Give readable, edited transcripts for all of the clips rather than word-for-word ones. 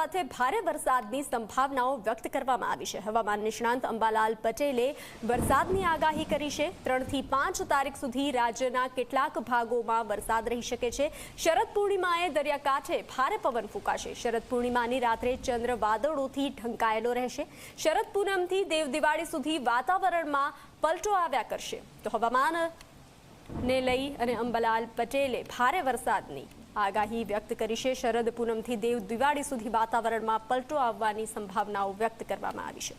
સાથે ભારે વરસાદની સંભાવનાઓ વ્યક્ત કરવામાં આવી છે। હવામાન નિષ્ણાંત અંબાલાલ પટેલે વરસાદની આગાહી કરી છે। 3 થી 5 તારીખ સુધી રાજ્યના કેટલાક ભાગોમાં વરસાદ રહી શકે છે। શરદ પૂર્ણિમાએ દરિયાકાંઠે ભારે પવન ફૂંકાશે। શરદ પૂર્ણિમાની રાત્રે ચંદ્ર વાદળોથી ઢંકાયેલો રહેશે। શરદ પૂનમથી દેવ દિવાળી સુધી વાતાવરણમાં પલટો આવ્યા કરશે। તો હવામાનને લઈ અને અંબાલાલ પટેલે ભારે વરસાદની આગાહી વ્યક્ત કરી છે। શરદ પૂનમથી દેવ દિવાળી સુધી વાતાવરણમાં પલટો આવવાની સંભાવનાઓ વ્યક્ત કરવામાં આવી છે।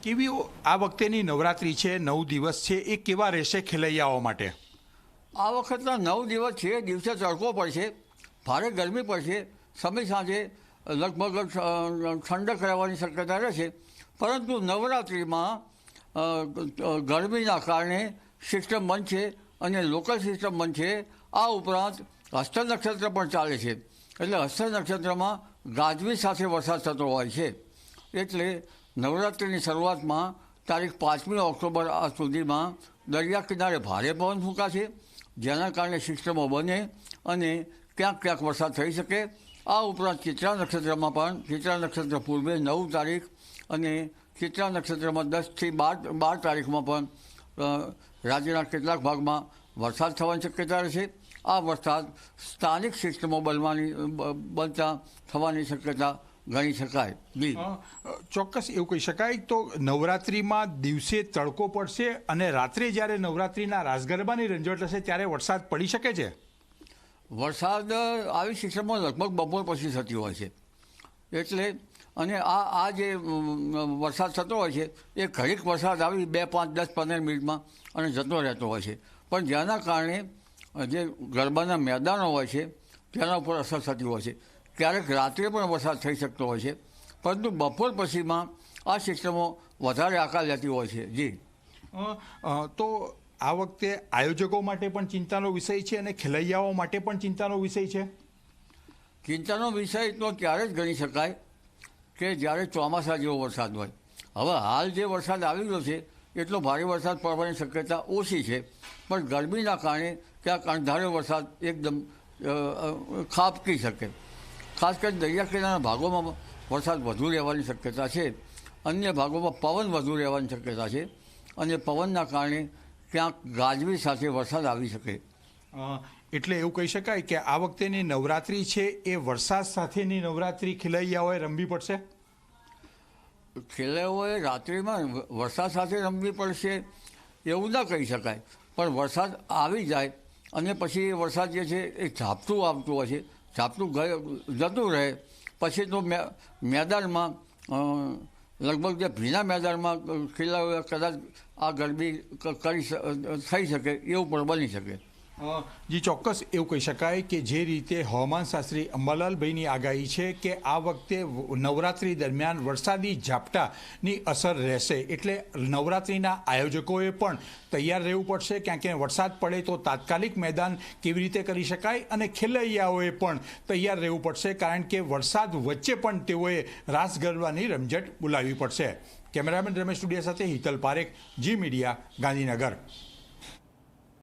કેવી આ વખતેની નવરાત્રી છે, 9 દિવસ છે, એ કેવા રહેશે ખેલૈયાઓ માટે? આ વખતના 9 દિવસ છે, દિવસે તડકો પડશે, ભારે ગરમી પડશે, સમય સાંજે લગભગ ઠંડક રહેવાની શક્યતા રહેશે। પરંતુ નવરાત્રિમાં ગરમીના કારણે સિસ્ટમ બંધ છે અને લોકલ સિસ્ટમ બંધ છે। આ ઉપરાંત હસ્ત નક્ષત્ર પણ ચાલે છે, એટલે હસ્ત નક્ષત્રમાં ગાજવીજ સાથે વરસાદ થતો હોય છે। એટલે નવરાત્રિની શરૂઆતમાં તારીખ 5મી ઓક્ટોબર સુધીમાં દરિયા કિનારે ભારે પવન ફૂંકાશે, જેના કારણે સિસ્ટમો બને અને ક્યાંક ક્યાંક વરસાદ થઈ શકે। આ ઉપરાંત ચિત્રા નક્ષત્રમાં પણ ચિત્રા નક્ષત્ર પૂર્વે 9 તારીખ અને ચિત્રા નક્ષત્રમાં 10 થી 12 તારીખમાં પણ રાજ્યના કેટલાક ભાગમાં વરસાદ થવાની શક્યતા રહેશે। આ વરસાદ સ્થાનિક સિસ્ટમો બનતા થવાની શક્યતા ગણી શકાય। જી ચોક્કસ એવું કહી શકાય। તો નવરાત્રિમાં દિવસે તડકો પડશે અને રાત્રે જ્યારે નવરાત્રિના રાસ ગરબાની રંજવટ હશે ત્યારે વરસાદ પડી શકે છે? વરસાદ આવી સિસ્ટમો લગભગ બપોર પછી થતી હોય છે, એટલે અને આ જે વરસાદ થતો હોય છે એ ઘડીક વરસાદ આવી 2, 5, 10, 15 મિનિટમાં અને જતો રહેતો હોય છે, પણ જેના કારણે જે ગરબાના મેદાનો હોય છે તેના ઉપર અસર થતી હોય છે। ક્યારેક રાત્રે પણ વરસાદ થઈ શકતો હોય છે, પરંતુ બપોર પછીમાં આ સિસ્ટમો વધારે આકાર લેતી હોય છે। જી તો આ વખતે આયોજકો માટે પણ ચિંતાનો વિષય છે અને ખેલૈયાઓ માટે પણ ચિંતાનો વિષય છે? ચિંતાનો વિષય તો ત્યારે જ ગણી શકાય કે જ્યારે ચોમાસા જેવો વરસાદ હોય। હવે હાલ જે વરસાદ આવી રહ્યો છે એટલો ભારે વરસાદ પડવાની શક્યતા ઓછી છે, પણ ગરમીના કારણે ક્યાંક અણધાર્યો વરસાદ એકદમ ખાબકી શકે। ખાસ કરીને દરિયા કિનારાના ભાગોમાં વરસાદ વધુ રહેવાની શક્યતા છે, અન્ય ભાગોમાં પવન વધુ રહેવાની શક્યતા છે અને પવનના કારણે ક્યાંક ગાજવીજ સાથે વરસાદ આવી શકે। એટલે એવું કહી શકાય કે આ વખતેની નવરાત્રી છે એ વરસાદ સાથેની નવરાત્રી ખેલૈયાઓએ રમવી પડશે? ખેલૈયાઓએ રાત્રિમાં વરસાદ સાથે રમવી પડશે એવું ના કહી શકાય, પણ વરસાદ આવી જાય અને પછી એ વરસાદ જે છે એ ઝાપટું આવતું હોય છે, ઝાપટું જતું રહે પછી તો મેદાનમાં લગભગ જે ભીના મેદાનમાં ખેલાડીઓ કદાચ આ ગરબી થઈ શકે એવું પણ બની શકે। જી ચોક્કસ એવું કહી શકાય કે જે રીતે હવામાન શાસ્ત્રી અંબાલાલભાઈની આગાહી છે કે આ વખતે નવરાત્રી દરમિયાન વરસાદી ઝાપટાની અસર રહેશે, એટલે નવરાત્રિના આયોજકોએ પણ તૈયાર રહેવું પડશે। ક્યાંક ક્યાંક વરસાદ પડે તો તાત્કાલિક મેદાન કેવી રીતે કરી શકાય અને ખેલૈયાઓએ પણ તૈયાર રહેવું પડશે, કારણ કે વરસાદ વચ્ચે પણ તેઓએ રાસ ગરબાની રમઝટ બોલાવવી પડશે। કેમેરામેન રમેશ ટુડિયા સાથે હિતલ પારેખ, જી મીડિયા, ગાંધીનગર।